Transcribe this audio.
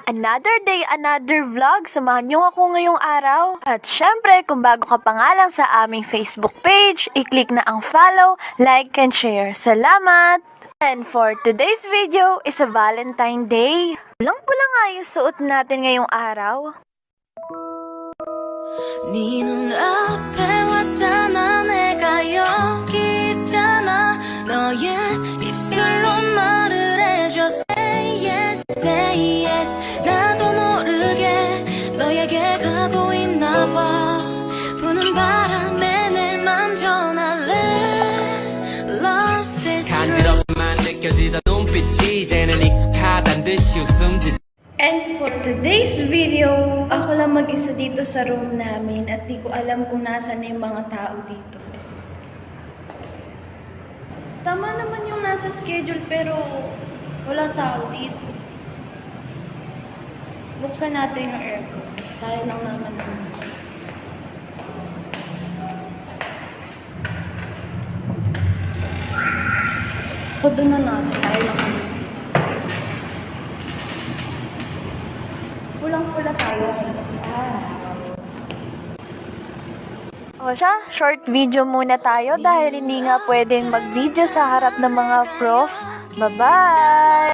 Another day, another vlog. Samahan niyo ako ngayong araw. At syempre, kung bago ka pa nga lang sa aming Facebook page, i-click na ang follow, like, and share. Salamat! And for today's video is a Valentine Day. Pulang-pula nga yung suot natin ngayong araw. 네 눈앞에 왔잖아 내가 여기 있잖아 너의 입술로 말을 해줘 Say yes, say yes 나도 모르게 너에게 가고 있나봐 부는 바람에 내 맘 전할래 Love is 간지럽게만 느껴지던 눈빛이 이제는 익숙하단 듯이 웃음 짓 And for today's video, ako lang mag-isa dito sa room namin at di ko alam kung nasaan na yung mga tao dito. Tama naman yung nasa schedule pero wala tao dito. Buksan natin yung aircon. Tayo lang naman. Doon na natin. Tayo lang naman. Pulang-pula tayo. O siya, short video muna tayo dahil hindi nga pwedeng mag-video sa harap ng mga prof. Bye-bye!